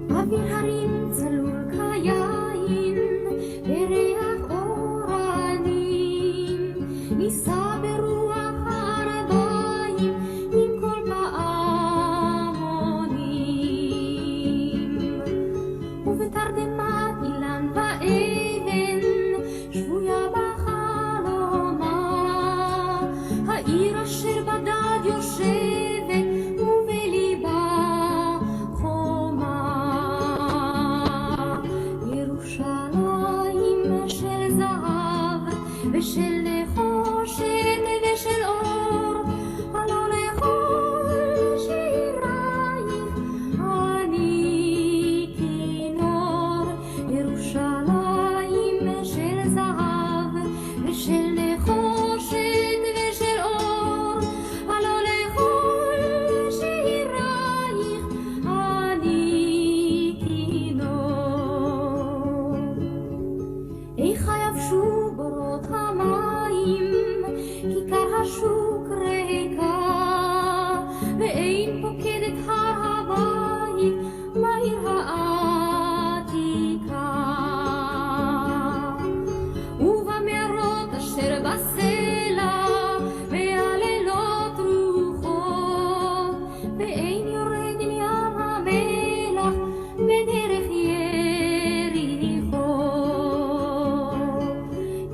אוויר הרים צלול כיין, בריח אורנים, נישא ברוח הערביים עם כל פעמונים. ובתרדמת אילן ואבן, שבויה בחלומה, העיר אשר בדד יושבת, ובליבה חומה. ירושלים של זהב ושל נחושת ושל אור, הלא לכל שירייך אני כינור. ירושלים של זהב ושל נחושת ושל אור, הלא לכל שירייך אני כינור. איך יבשו בורות המים, כיכר השוק ריקה, ואין פוקדת הר הבית בעיר העתיקה. ובמערות אשר בסלע, והלילות רוחות, ואין יורד אל ים המלח בדרך יריחו.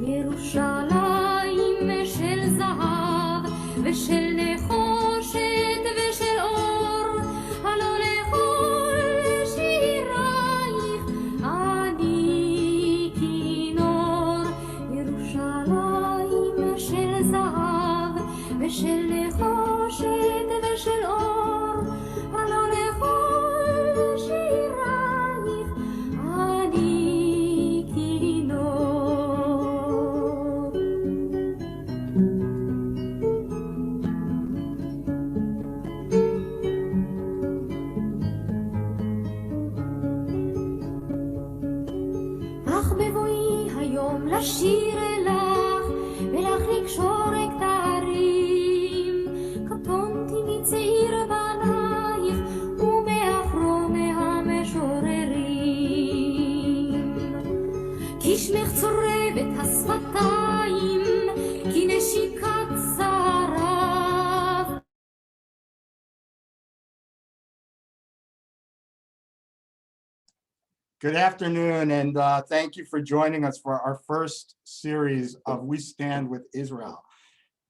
ירושלים של זהב ושל נחושת ושל אור, הלא לכל שירייך אני כינור. ירושלים של זהב ושל נחושת ושל אור, הלא לכל שירייך אני כינור. אך בבואי היום לשיר אלך, ולך לקשור כתרים, קטונתי מצעיר בנייך, ומאחרוני המשוררים. כי שמך צורב את השפתיים, כי נשיקת שרף. Good afternoon, and thank you for joining us for our first series of We Stand with Israel.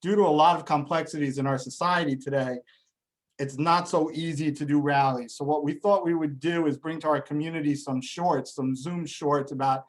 Due to a lot of complexities in our society today, it's not so easy to do rallies. So what we thought we would do is bring to our community some shorts, some Zoom shorts about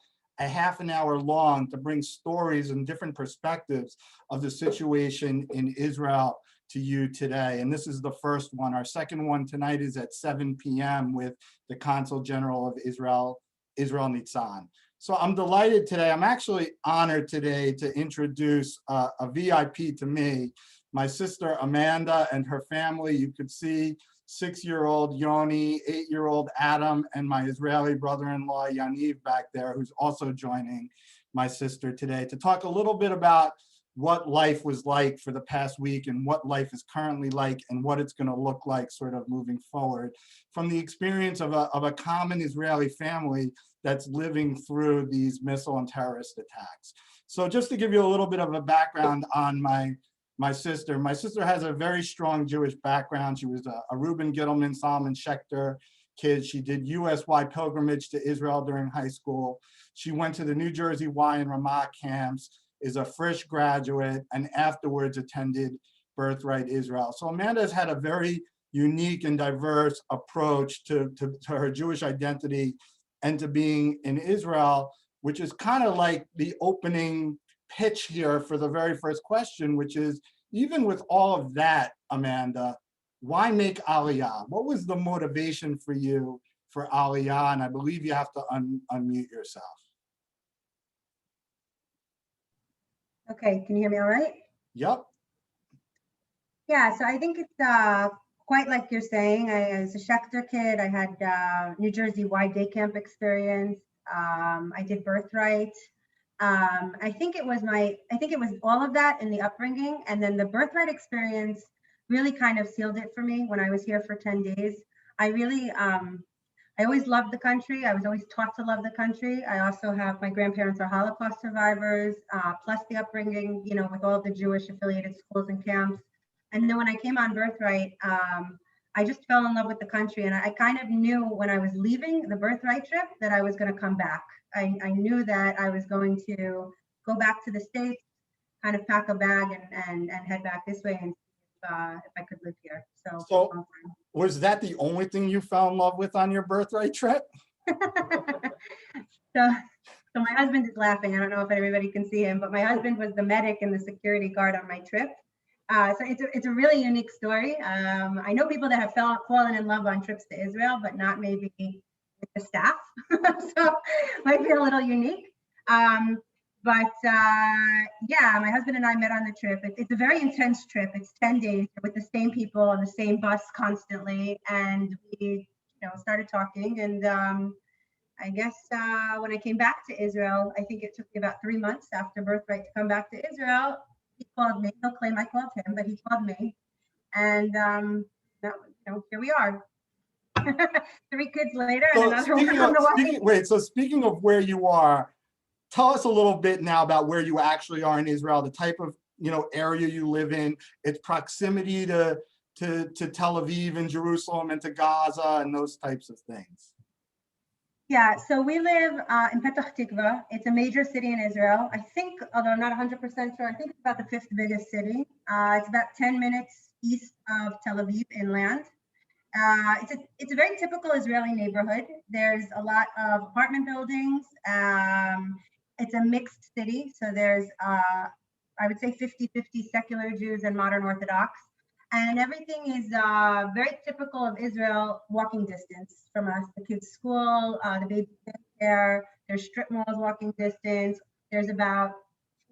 a half an hour long, to bring stories and different perspectives of the situation in Israel to you today. And this is the first one. Our second one tonight is at 7 p.m. with the Consul General of Israel, Israel Nitzan. So I'm delighted today. I'm actually honored today to introduce a VIP to me, my sister Amanda and her family. You could see 6-year-old Yoni, 8-year-old Adam, and my Israeli brother-in-law Yaniv back there, who's also joining my sister today to talk a little bit about what life was like for the past week and what life is currently like and what it's going to look like sort of moving forward from the experience of a common Israeli family that's living through these missile and terrorist attacks. So just to give you a little bit of a background on my sister has a very strong Jewish background. She was a Reuben Gittleman, Solomon Schechter kid. She did US-wide pilgrimage to Israel during high school. She went to the New Jersey Y and Ramah camps, is a fresh graduate, and afterwards attended Birthright Israel. So Amanda has had a very unique and diverse approach to her Jewish identity and to being in Israel, which is kind of like the opening pitch here for the very first question, which is, even with all of that, Amanda, why make Aliyah? What was the motivation for you for Aliyah? And I believe you have to unmute yourself. Okay, can you hear me all right? Yep. Yeah, so I think it's quite like you're saying. I was a Schechter kid. I had New Jersey Y day camp experience. I did Birthright. I think it was all of that in the upbringing, and then the Birthright experience really kind of sealed it for me when I was here for 10 days. I really I always loved the country. I was always taught to love the country. I also have, my grandparents are Holocaust survivors, plus the upbringing, you know, with all of the Jewish affiliated schools and camps. And then when I came on Birthright, I just fell in love with the country. And I kind of knew when I was leaving the Birthright trip that I was going to come back. I knew that I was going to go back to the States, kind of pack a bag and head back this way and see if I could live here. So was that the only thing you fell in love with on your Birthright trip? So my husband is laughing. I don't know if everybody can see him, but my husband was the medic and the security guard on my trip. So it's a really unique story. I know people that have fallen in love on trips to Israel, but not maybe with the staff. So might be a little unique. Yeah, my husband and I met on the trip. It's a very intense trip. It's 10 days with the same people on the same bus constantly. And we, started talking. And I guess when I came back to Israel, I think it took me about 3 months after Birthright to come back to Israel. He called me. He'll claim I called him, but he called me. And here we are. 3 kids later, and another one on the way. So speaking of where you are, tell us a little bit now about where you actually are in Israel, the type of area you live in, its proximity to Tel Aviv and Jerusalem and to Gaza and those types of things. Yeah, so we live in Petah Tikva. It's a major city in Israel. I think, although I'm not 100% sure, I think it's about the 5th biggest city. It's about 10 minutes east of Tel Aviv inland. It's a very typical Israeli neighborhood. There's a lot of apartment buildings. It's a mixed city. So there's, I would say 50-50 secular Jews and modern Orthodox. And everything is very typical of Israel, walking distance from us. The kids' school, the baby daycare, there's strip malls walking distance. There's about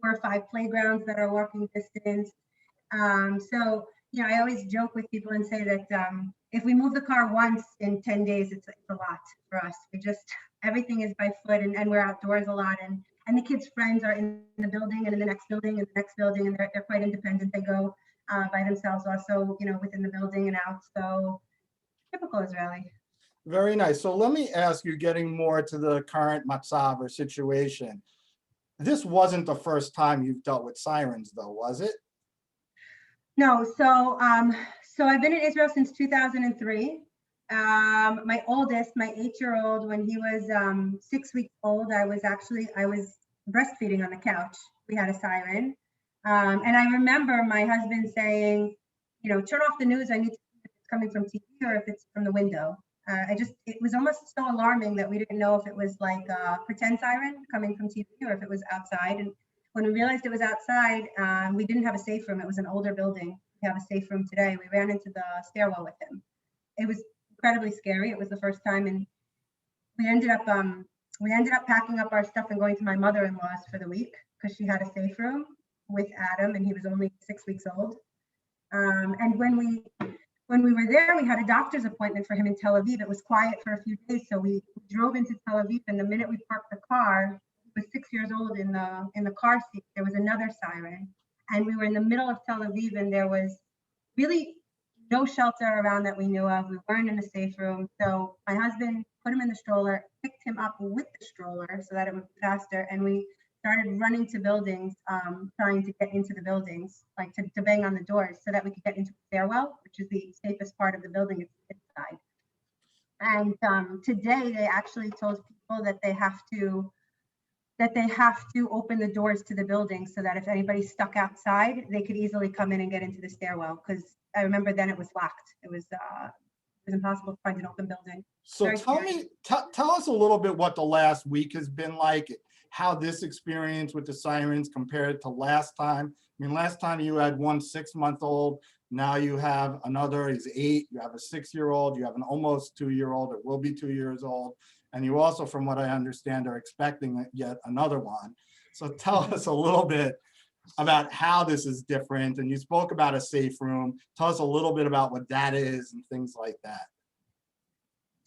4 or 5 playgrounds that are walking distance. So, I always joke with people and say that if we move the car once in 10 days, it's a lot for us. Everything is by foot and we're outdoors a lot. And the kids' friends are in the building and in the next building and the next building, and they're quite independent. They go by themselves also, within the building and out. So typical Israeli. Very nice. So let me ask you, getting more to the current matzav or situation. This wasn't the first time you've dealt with sirens, though, was it? No. So I've been in Israel since 2003. My oldest, my 8-year-old, when he was 6 weeks old, I was breastfeeding on the couch. We had a siren. And I remember my husband saying, turn off the news. I need to see if it's coming from TV or if it's from the window. It was almost so alarming that we didn't know if it was like a pretend siren coming from TV or if it was outside. And when we realized it was outside, we didn't have a safe room. It was an older building. We have a safe room today. We ran into the stairwell with him. It was incredibly scary. It was the first time. And we ended up packing up our stuff and going to my mother-in-law's for the week because she had a safe room with Adam, and he was only 6 weeks old. And when we were there, we had a doctor's appointment for him in Tel Aviv. It was quiet for a few days, so we drove into Tel Aviv, and the minute we parked the car, he was 6 years old in the car seat. There was another siren, and we were in the middle of Tel Aviv, and there was really no shelter around that we knew of. We weren't in a safe room, so my husband put him in the stroller, picked him up with the stroller so that it would be faster, and we started running to buildings, trying to get into the buildings, like to bang on the doors so that we could get into the stairwell, which is the safest part of the building inside. And today they actually told people that they have to open the doors to the building so that if anybody's stuck outside, they could easily come in and get into the stairwell. Because I remember then it was locked. It was impossible to find an open building. So tell us a little bit what the last week has been like, how this experience with the sirens compared to last time. I mean, last time you had one 6-month-old, now you have another, he's 8, you have a 6-year-old, you have an almost 2-year-old, it will be 2 years old. And you also, from what I understand, are expecting yet another one. So tell us a little bit about how this is different. And you spoke about a safe room. Tell us a little bit about what that is and things like that.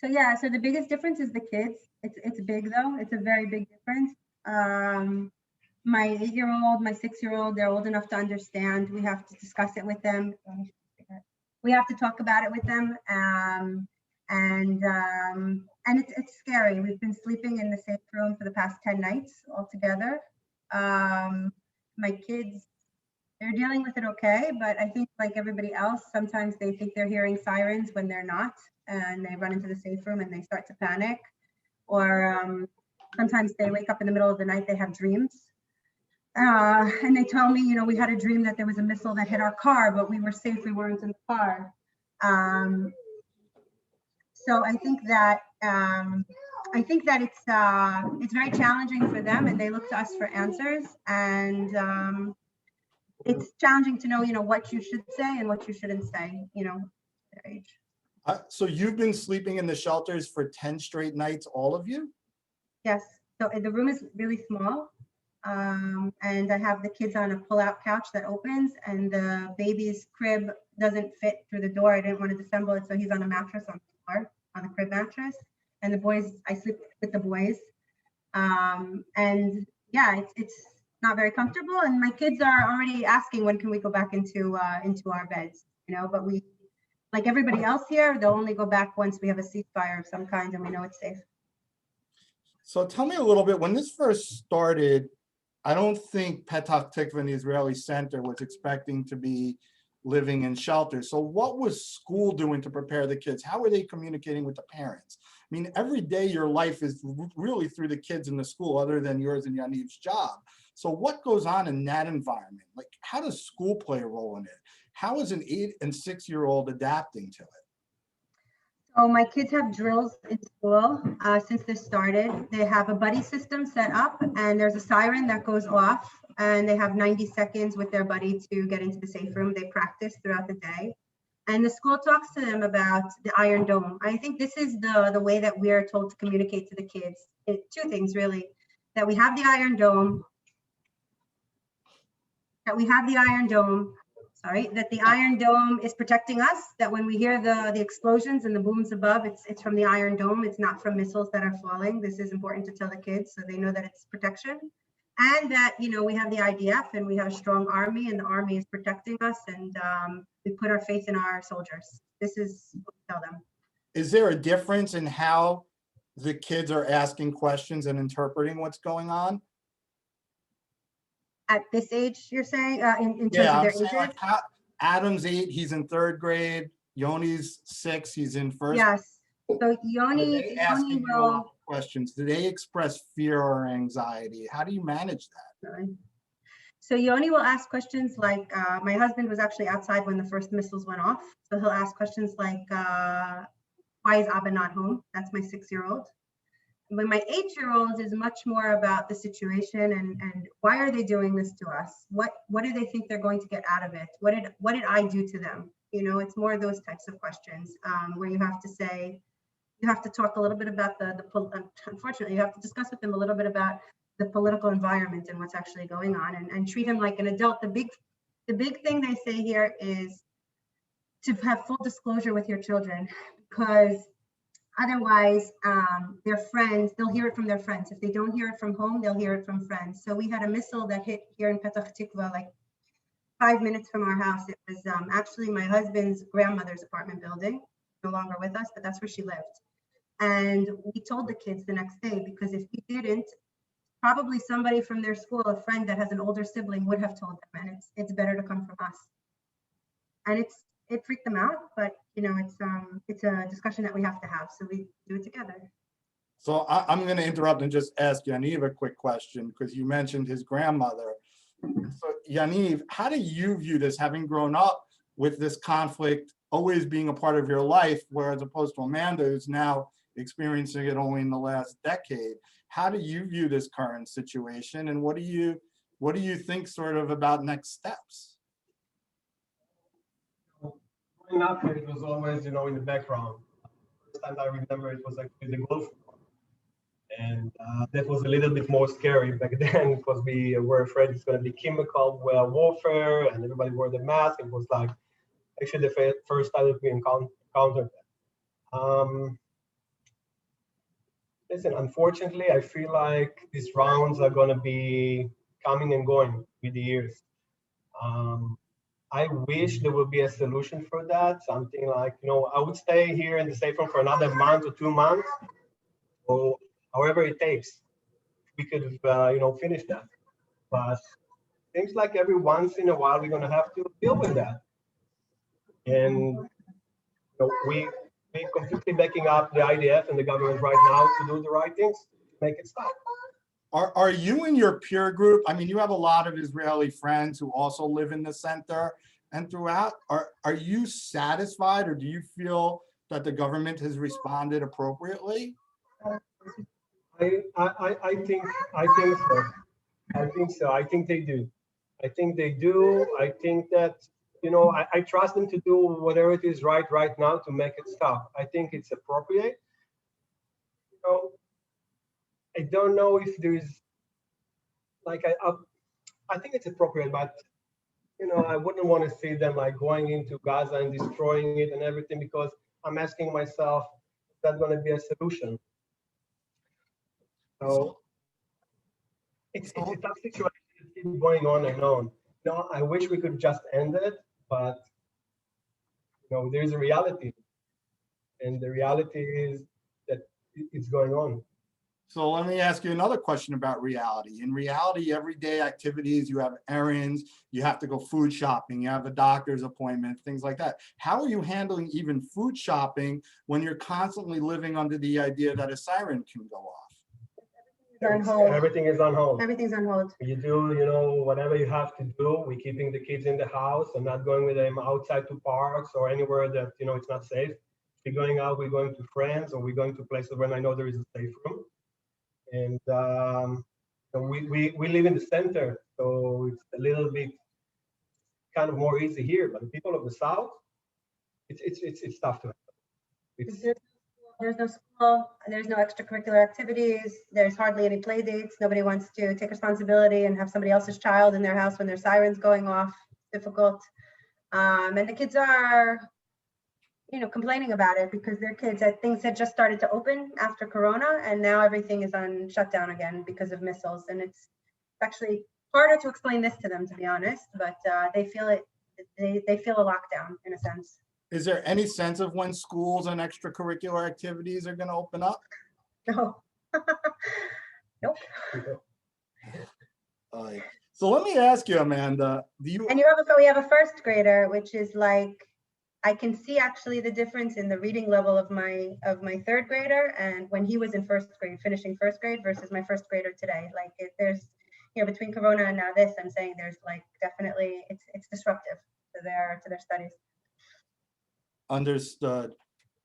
So yeah, so the biggest difference is the kids. It's big though. It's a very big difference. My 8-year-old, my 6-year-old, they're old enough to understand. We have to discuss it with them. We have to talk about it with them. And it's scary. We've been sleeping in the same room for the past 10 nights altogether. My kids, they're dealing with it okay, but I think like everybody else, sometimes they think they're hearing sirens when they're not, and they run into the safe room and they start to panic. Or sometimes they wake up in the middle of the night, they have dreams. And they tell me, we had a dream that there was a missile that hit our car, but we were safe, we weren't in the car. So I think that it's very challenging for them, and they look to us for answers. And it's challenging to know, what you should say and what you shouldn't say, their age. So you've been sleeping in the shelters for 10 straight nights, all of you? Yes. So the room is really small. And I have the kids on a pull-out couch that opens, and the baby's crib doesn't fit through the door. I didn't want to disassemble it, so he's on a mattress on the floor, on the crib mattress. And the boys, I sleep with the boys. And yeah, it's not very comfortable. And my kids are already asking, when can we go back into our beds? But we, like everybody else here, they'll only go back once we have a ceasefire of some kind and we know it's safe. So tell me a little bit, when this first started, I don't think Petach Tikva, the Israeli center, was expecting to be living in shelters. So what was school doing to prepare the kids? How were they communicating with the parents? I mean, every day your life is really through the kids in the school, other than yours and Yaniv's job. So what goes on in that environment? Like, how does school play a role in it? How is an 8- and 6-year-old adapting to it? So my kids have drills in school since this started. They have a buddy system set up, and there's a siren that goes off, and they have 90 seconds with their buddy to get into the safe room. They practice throughout the day. And the school talks to them about the Iron Dome. I think this is the way that we are told to communicate to the kids. Two things really, that we have the Iron Dome, that the Iron Dome is protecting us, that when we hear the explosions and the booms above, it's from the Iron Dome, it's not from missiles that are falling. This is important to tell the kids so they know that it's protection. And that, we have the IDF and we have a strong army, and the army is protecting us, and we put our faith in our soldiers. This is what we tell them. Is there a difference in how the kids are asking questions and interpreting what's going on? At this age, you're saying, in terms Yeah, of their I'm saying, ages? like, Adam's 8, he's in 3rd grade. Yoni's 6, he's in 1st. Yes. So Are Yoni they asking you a lot will. of questions? Do they express fear or anxiety? How do you manage that? So Yoni will ask questions like, my husband was actually outside when the first missiles went off. So he'll ask questions like, why is Abba not home? That's my 6-year-old. When my 8-year-old is much more about the situation and why are they doing this to us? What do they think they're going to get out of it? What did I do to them? It's more those types of questions where you have to talk a little bit about unfortunately, you have to discuss with them a little bit about the political environment and what's actually going on, and treat him like an adult. The big thing they say here is to have full disclosure with your children, because otherwise, their friends, they'll hear it from their friends. If they don't hear it from home, they'll hear it from friends. So we had a missile that hit here in Petach Tikva, like 5 minutes from our house. It was actually my husband's grandmother's apartment building, no longer with us, but that's where she lived. And we told the kids the next day, because if we didn't, probably somebody from their school, a friend that has an older sibling, would have told them, and it's better to come from us. And it freaked them out, but it's a discussion that we have to have, so we do it together. So I'm going to interrupt and just ask Yaniv a quick question, because you mentioned his grandmother. So Yaniv, how do you view this, having grown up with this conflict always being a part of your life, whereas opposed to Amanda, who's now experiencing it only in the last decade? How do you view this current situation, and what do you think sort of about next steps? Growing up, it was always, in the background. First time I remember, it was actually the Gulf War. And that was a little bit more scary back then, because we were afraid it's going to be chemical warfare, and everybody wore the mask. It was like actually the first time that we encountered that. Listen, unfortunately, I feel like these rounds are going to be coming and going with the years. I wish there would be a solution for that. Something like, I would stay here in the safe room for another month or 2 months, or however it takes. We could, finish that. But seems like every once in a while we're gonna have to deal with that. And we completely backing up the IDF and the government right now to do the right things, make it stop. Are you in your peer group? I mean, you have a lot of Israeli friends who also live in the center and throughout. Are you satisfied, or do you feel that the government has responded appropriately? I think so. I think so. I think they do. I think they do. I think that I trust them to do whatever it is right now to make it stop. I think it's appropriate. I don't know if there's like I think it's appropriate, but I wouldn't want to see them like going into Gaza and destroying it and everything, because I'm asking myself, is that going to be a solution? So it's a tough situation. It keeps going on and on. I wish we could just end it, but there's a reality, and the reality is that it's going on. So let me ask you another question about reality. In reality, everyday activities, you have errands, you have to go food shopping, you have a doctor's appointment, things like that. How are you handling even food shopping when you're constantly living under the idea that a siren can go off? On hold. Everything is on hold. Everything's on hold. You do, whatever you have to do. We're keeping the kids in the house and not going with them outside to parks or anywhere that, it's not safe. If we're going out, we're going to friends, or we're going to places where I know there is a safe room. And we live in the center, so it's a little bit kind of more easy here. But the people of the South, it's tough to handle. There's no school, there's no extracurricular activities, there's hardly any play dates. Nobody wants to take responsibility and have somebody else's child in their house when their siren's going off. Difficult. And the kids are, complaining about it because their kids, things had just started to open after Corona, and now everything is on shutdown again because of missiles. And it's actually harder to explain this to them, to be honest, but they feel it. They feel a lockdown in a sense. Is there any sense of when schools and extracurricular activities are going to open up? No. Nope. So let me ask you, Amanda, And we have a first grader, which is like, I can see actually the difference in the reading level of my third grader, and when he was in first grade, finishing first grade, versus my first grader today. Like there's, between Corona and now this, I'm saying there's like definitely it's disruptive to their studies. Understood.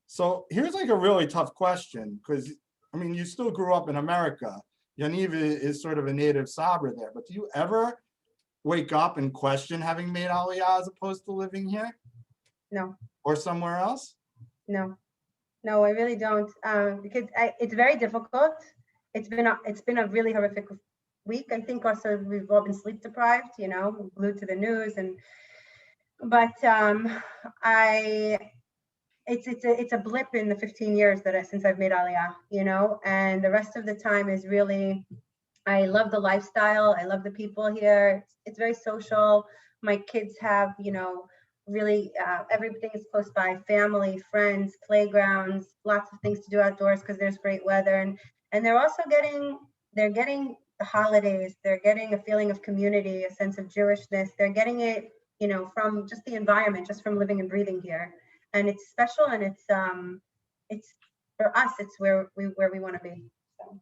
So here's like a really tough question, because I mean, you still grew up in America. Yaniv is sort of a native Sabra there, but do you ever wake up and question having made Aliyah as opposed to living here? No. Or somewhere else? No, I really don't. Because it's very difficult. It's been a really horrific week. I think also we've all been sleep deprived, glued to the news, but it's a blip in the 15 years since I've made Aliyah, and the rest of the time is really, I love the lifestyle. I love the people here. It's very social. My kids have, really everything is close by: family, friends, playgrounds, lots of things to do outdoors because there's great weather, and they're also getting the holidays. They're getting a feeling of community, a sense of Jewishness. They're getting it, from just the environment, just from living and breathing here. And it's special, and it's for us, it's where we want to be. So.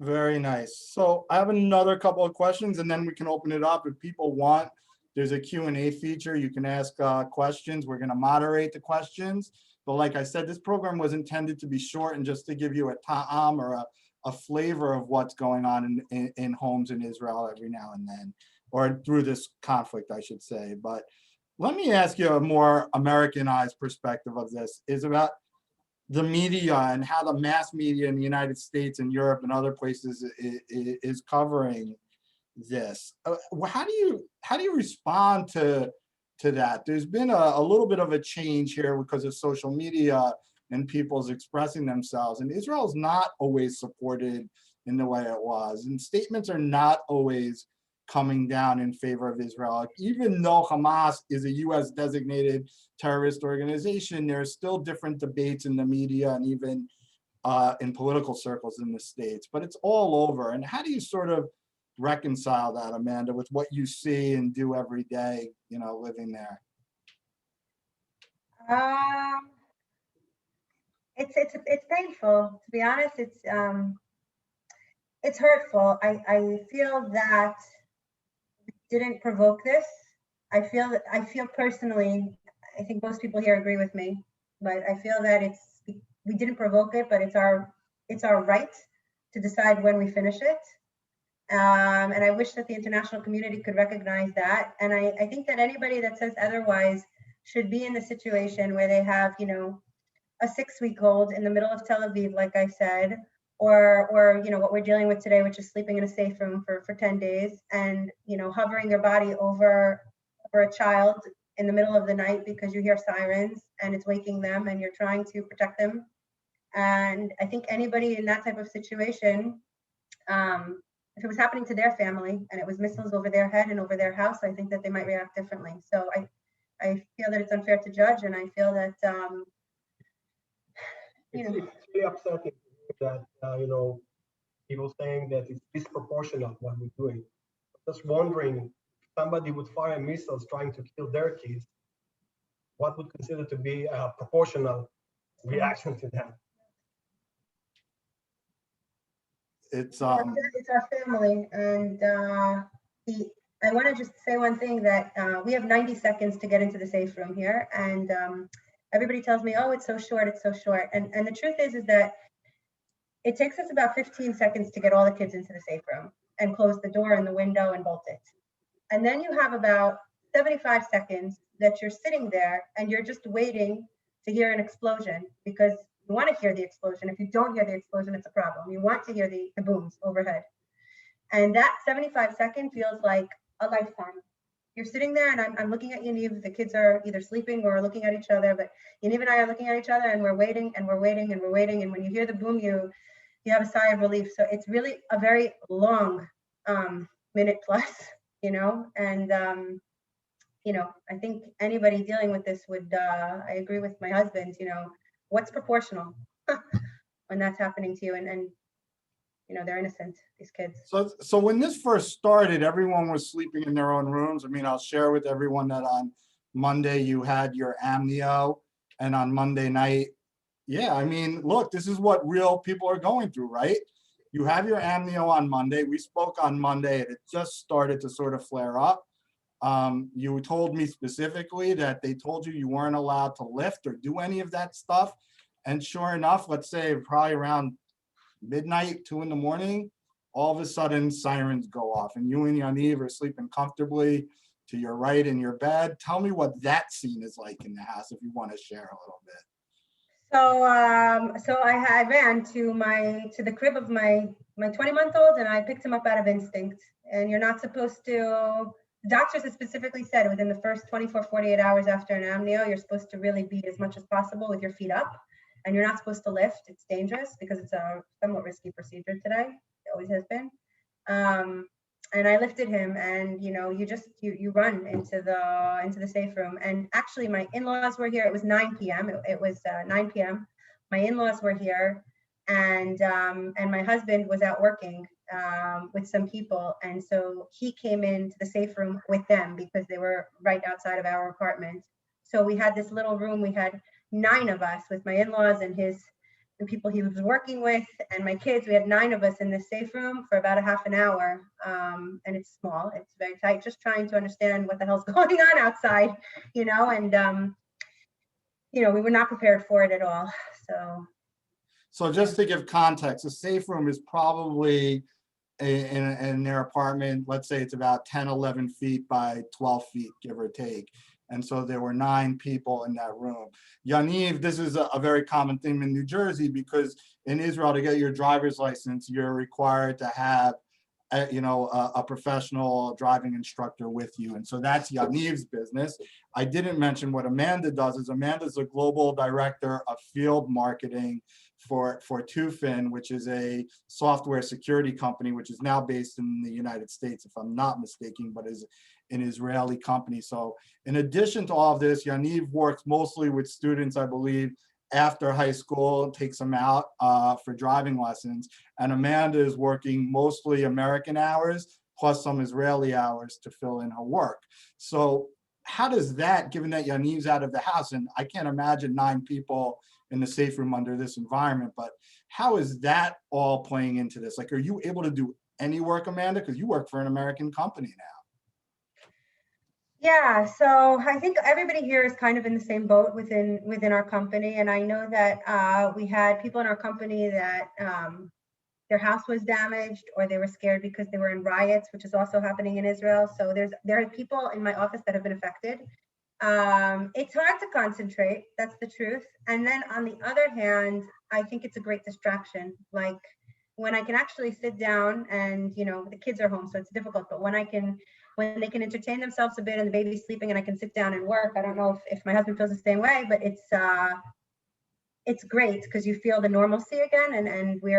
Very nice. So I have another couple of questions, and then we can open it up if people want. There's a Q&A feature. You can ask questions. We're going to moderate the questions. But like I said, this program was intended to be short and just to give you a ta'am, or a flavor of what's going on in homes in Israel every now and then, or through this conflict, I should say. But let me ask you a more Americanized perspective of this, is about the media and how the mass media in the United States and Europe and other places is covering this. How do you respond to that? There's been a little bit of a change here because of social media and people's expressing themselves, and Israel's not always supported in the way it was, and statements are not always coming down in favor of Israel. Like, even though Hamas is a US designated terrorist organization, there's still different debates in the media and even in political circles in the States, but it's all over. And how do you sort of reconcile that, Amanda, with what you see and do every day, you know, living there? It's painful, to be honest. It's hurtful. I feel that we didn't provoke this. I feel personally, I think most people here agree with me, but I feel that we didn't provoke it, but it's our right to decide when we finish it. And I wish that the international community could recognize that. And I think that anybody that says otherwise should be in the situation where they have, you know, a 6-week-old in the middle of Tel Aviv, like I said, or you know, what we're dealing with today, which is sleeping in a safe room for 10 days and, you know, hovering your body over a child in the middle of the night because you hear sirens and it's waking them and you're trying to protect them. And I think anybody in that type of situation, if it was happening to their family and it was missiles over their head and over their house, I think that they might react differently. So I feel that it's unfair to judge, and I feel that you know, it's really upsetting that you know, people saying that it's disproportionate what we're doing. Just wondering, if somebody would fire missiles trying to kill their kids, what would consider to be a proportional reaction to that? It's our family, and I want to just say one thing, that we have 90 seconds to get into the safe room here, and everybody tells me, oh, it's so short, it's so short, and the truth is that it takes us about 15 seconds to get all the kids into the safe room and close the door and the window and bolt it. And then you have about 75 seconds that you're sitting there and you're just waiting to hear an explosion, because you want to hear the explosion. If you don't hear the explosion, it's a problem. You want to hear the booms overhead. And that 75-second feels like a lifetime. You're sitting there, and I'm looking at Yaniv. The kids are either sleeping or looking at each other, but Yaniv and I are looking at each other, and we're waiting and we're waiting and we're waiting. And when you hear the boom, you have a sigh of relief. So it's really a very long minute plus, you know, and you know, I think anybody dealing with this would, I agree with my husband, you know, what's proportional when that's happening to you, and you know, they're innocent, these kids. So when this first started, everyone was sleeping in their own rooms. I mean, I'll share with everyone that on Monday you had your amnio, and on Monday night, yeah, I mean, look, this is what real people are going through, right? You have your amnio on Monday. We spoke on Monday, and it just started to sort of flare up. You told me specifically that they told you weren't allowed to lift or do any of that stuff. And sure enough, let's say probably around midnight, 2 in the morning, all of a sudden sirens go off and you and Yaniv are sleeping comfortably to your right in your bed. Tell me what that scene is like in the house, if you want to share a little bit. So I ran to the crib of my 20-month-old, and I picked him up out of instinct. And you're not supposed to, the doctors have specifically said within the first 24, 48 hours after an amnio, you're supposed to really be as much as possible with your feet up, and you're not supposed to lift. It's dangerous because it's a somewhat risky procedure today. It always has been. And I lifted him, and you know, you run into the safe room. And actually, my in-laws were here. It was 9 p.m. It was 9 p.m. My in-laws were here, and my husband was out working with some people, and so he came into the safe room with them because they were right outside of our apartment. So we had this little room. We had 9 of us with my in-laws and the people he was working with and my kids. We had 9 of us in this safe room for about a half an hour. And it's small, it's very tight, just trying to understand what the hell's going on outside, you know, and you know, we were not prepared for it at all. So just to give context, a safe room is probably in their apartment, let's say it's about 10, 11 feet by 12 feet, give or take. And so there were 9 people in that room. Yaniv, this is a very common thing in New Jersey, because in Israel, to get your driver's license, you're required to have a professional driving instructor with you. And so that's Yaniv's business. I didn't mention what Amanda does. Amanda's a global director of field marketing for Tufin, which is a software security company, which is now based in the United States, if I'm not mistaken, but is an Israeli company. So in addition to all of this, Yaniv works mostly with students, I believe, after high school, takes them out for driving lessons. And Amanda is working mostly American hours, plus some Israeli hours to fill in her work. So how does that, given that Yaniv's out of the house, and I can't imagine 9 people in the safe room under this environment, but how is that all playing into this? Like, are you able to do any work, Amanda? Because you work for an American company now. Yeah, so I think everybody here is kind of in the same boat within our company. And I know that we had people in our company that their house was damaged, or they were scared because they were in riots, which is also happening in Israel. So there are people in my office that have been affected. It's hard to concentrate, that's the truth. And then on the other hand, I think it's a great distraction. Like when I can actually sit down and, the kids are home, so it's difficult, but when they can entertain themselves a bit and the baby's sleeping and I can sit down and work. I don't know if my husband feels the same way, but it's great because you feel the normalcy again, and we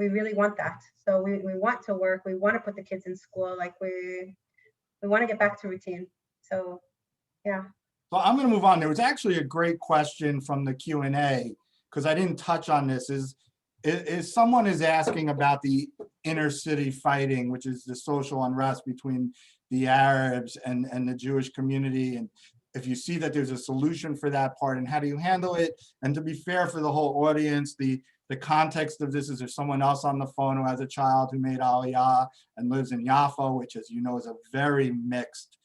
really want that. So we want to work, we want to put the kids in school, like we want to get back to routine. So yeah. So I'm going to move on. There was actually a great question from the Q&A, because I didn't touch on this, is someone is asking about the inner city fighting, which is the social unrest between the Arabs and the Jewish community, and if you see that there's a solution for that part, and how do you handle it? And to be fair for the whole audience, the context of this is there's someone else on the phone who has a child who made Aliyah and lives in Yaffo, which, as you know, is a very mixed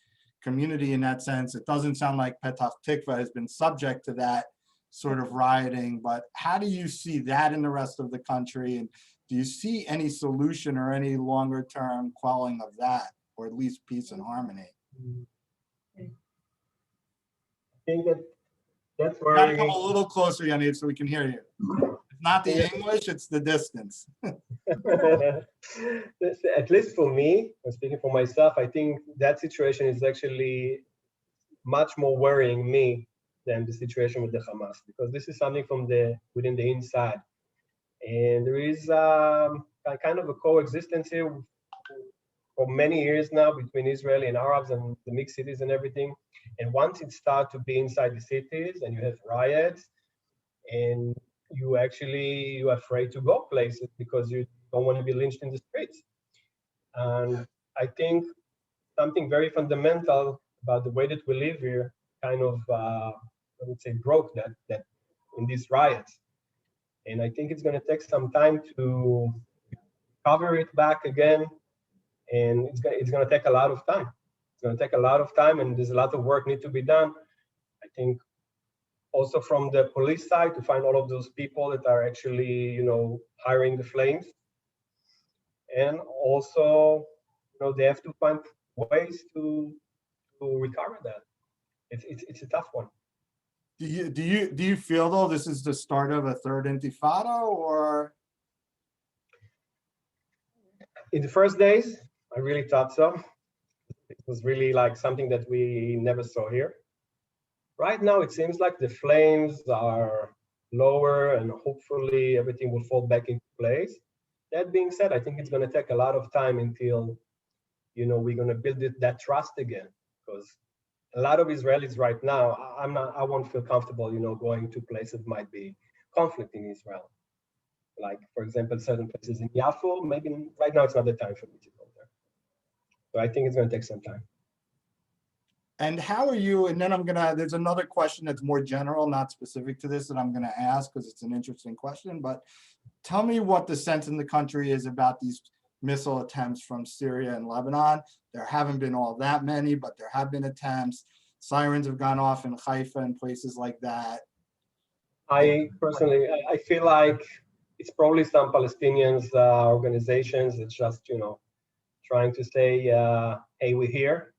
community in that sense. It doesn't sound like Petah Tikva has been subject to that sort of rioting, but how do you see that in the rest of the country? And do you see any solution or any longer term quelling of that, or at least peace and harmony? I think that's where Gotta come a little closer, Yaniv, so we can hear you. It's not the English, it's the distance. At least for me, I'm speaking for myself, I think that situation is actually much more worrying me than the situation with the Hamas, because this is something from within the inside. And there is kind of a coexistence here for many years now between Israeli and Arabs and the mixed cities and everything. And once it starts to be inside the cities and you have riots, and you're afraid to go places because you don't want to be lynched in the streets. And I think something very fundamental about the way that we live here kind of, I would say, broke that in these riots. And I think it's going to take some time to cover it back again. And it's going to take a lot of time. It's going to take a lot of time, and there's a lot of work need to be done. I think also from the police side to find all of those people that are actually, hiring the flames. And also, they have to find ways to recover that. It's a tough one. Do you feel though this is the start of a third intifada, or? In the first days, I really thought so. It was really like something that we never saw here. Right now, it seems like the flames are lower and hopefully everything will fall back into place. That being said, I think it's going to take a lot of time until, we're going to build that trust again, because a lot of Israelis right now, I won't feel comfortable, going to places that might be conflict in Israel. Like, for example, certain places in Yaffo, maybe right now it's not the time for me to go there. So I think it's going to take some time. And how are you, and then there's another question that's more general, not specific to this, that I'm gonna ask because it's an interesting question, but tell me what the sense in the country is about these missile attempts from Syria and Lebanon. There haven't been all that many, but there have been attempts. Sirens have gone off in Haifa and places like that. I personally, I feel like it's probably some Palestinians organizations that's just, trying to say, hey, we're here.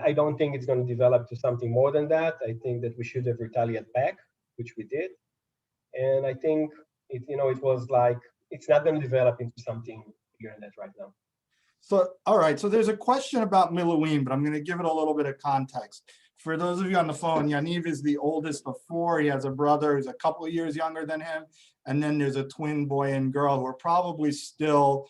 I don't think it's going to develop to something more than that. I think that we should have retaliated back, which we did. And I think it was like, it's not going to develop into something bigger than that right now. So, all right. So there's a question about Miluim, but I'm going to give it a little bit of context. For those of you on the phone, Yaniv is the oldest of 4. He has a brother who's a couple of years younger than him, And then there's a twin boy and girl who are probably still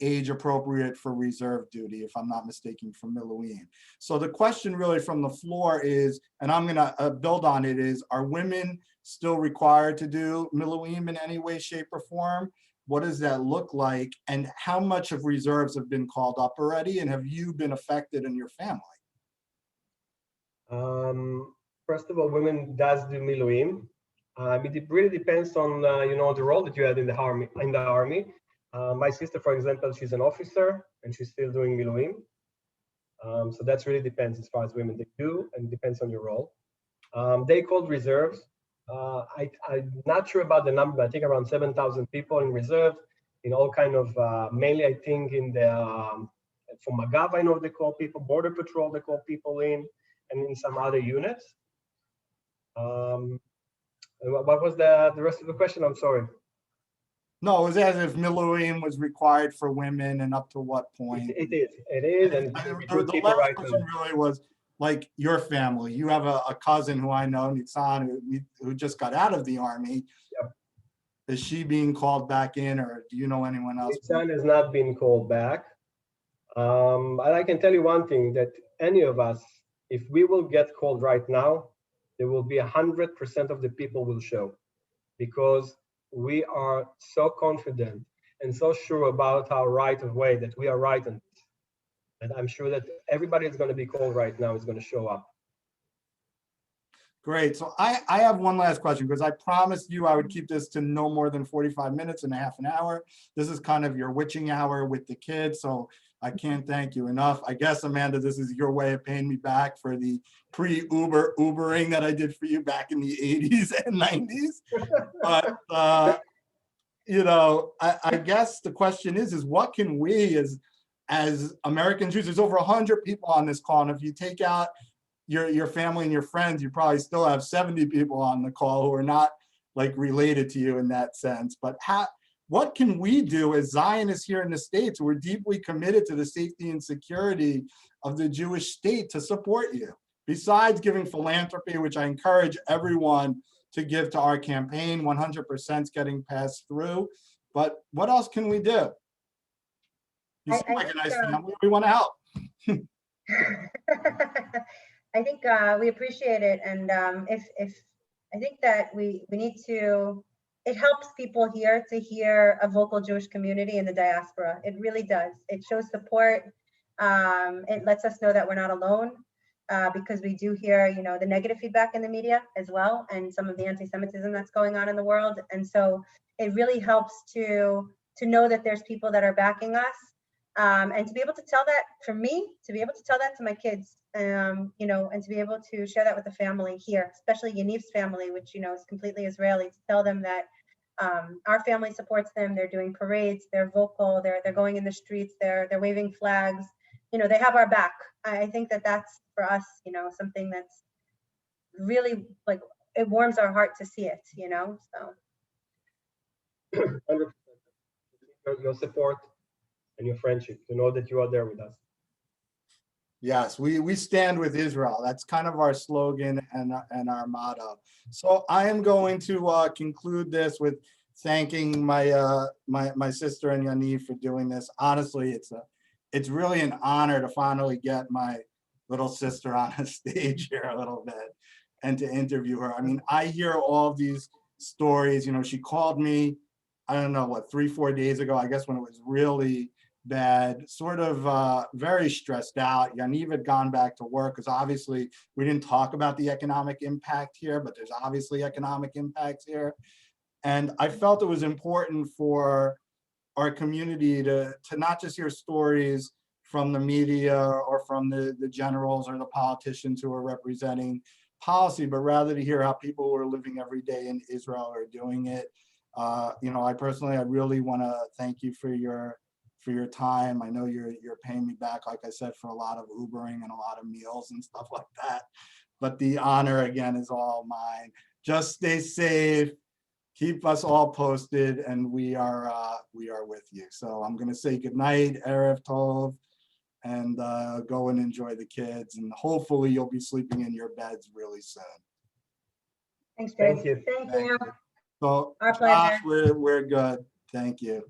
age appropriate for reserve duty, if I'm not mistaken, for Miluim. So the question really from the floor is, and I'm gonna build on it, is are women still required to do Miluim in any way, shape, or form? What does that look like? And how much of reserves have been called up already? And have you been affected in your family? First of all, women does do Miluim. It really depends on the role that you had in the army. My sister, for example, she's an officer and she's still doing Miluim. So that's really depends as far as women they do, and depends on your role. They called reserves. I'm not sure about the number, but I think around 7,000 people in reserve, in all kind of, mainly I think in the, for Magav, I know they call people, Border Patrol, they call people in, and in some other units. What was the rest of the question? I'm sorry. No, it was as if Miluim was required for women and up to what point? It is, and The last question really was like your family. You have a cousin who I know, Nitzan, who just got out of the army. Yep. Is she being called back in, or do you know anyone else? Nitzan has not been called back. And I can tell you one thing, that any of us, if we will get called right now, there will be 100% of the people will show, because we are so confident and so sure about our right of way that we are right in this. And I'm sure that everybody is going to be called right now is going to show up. Great. So I have one last question, because I promised you I would keep this to no more than 45 minutes and a half an hour. This is kind of your witching hour with the kids, so I can't thank you enough. I guess, Amanda, this is your way of paying me back for the Ubering that I did for you back in the 80s and 90s. But, I guess the question is what can we as American Jews, there's over 100 people on this call, and if you take out your family and your friends, you probably still have 70 people on the call who are not like related to you in that sense. But what can we do as Zionists here in the States? We're deeply committed to the safety and security of the Jewish state to support you, besides giving philanthropy, which I encourage everyone to give to our campaign. 100% is getting passed through. But what else can we do? You seem like a nice family. We want to help. I think we appreciate it, and if I think that we need to. It helps people here to hear a vocal Jewish community in the diaspora. It really does. It shows support. It lets us know that we're not alone, because we do hear, the negative feedback in the media as well, and some of the anti-Semitism that's going on in the world. And so it really helps to know that there's people that are backing us. And to be able to tell that, for me, to be able to tell that to my kids, and to be able to share that with the family here, especially Yaniv's family, which, is completely Israeli, to tell them that our family supports them. They're doing parades, they're vocal, they're going in the streets, they're waving flags, they have our back. I think that that's for us, something that's really like, it warms our heart to see it, so. 100%. Your support and your friendship, to know that you are there with us. Yes, we stand with Israel. That's kind of our slogan and our motto. So I am going to conclude this with thanking my my sister and Yaniv for doing this. Honestly, it's really an honor to finally get my little sister on a stage here a little bit and to interview her. I mean, I hear all of these stories. She called me, I don't know what, 3-4 days ago, I guess, when it was really bad, sort of very stressed out. Yaniv had gone back to work, because obviously we didn't talk about the economic impact here, but there's obviously economic impacts here. And I felt it was important for our community to not just hear stories from the media or from the generals or the politicians who are representing policy, but rather to hear how people who are living every day in Israel are doing it. I really want to thank you for your time. I know you're paying me back, like I said, for a lot of Ubering and a lot of meals and stuff like that. But the honor again is all mine. Just stay safe, keep us all posted, and we are with you. So I'm gonna say good night, Erev Tov, and go and enjoy the kids, and hopefully you'll be sleeping in your beds really soon. Thanks, Jay. Thank you. Thank you. So Our Josh, pleasure. we're good. Thank you.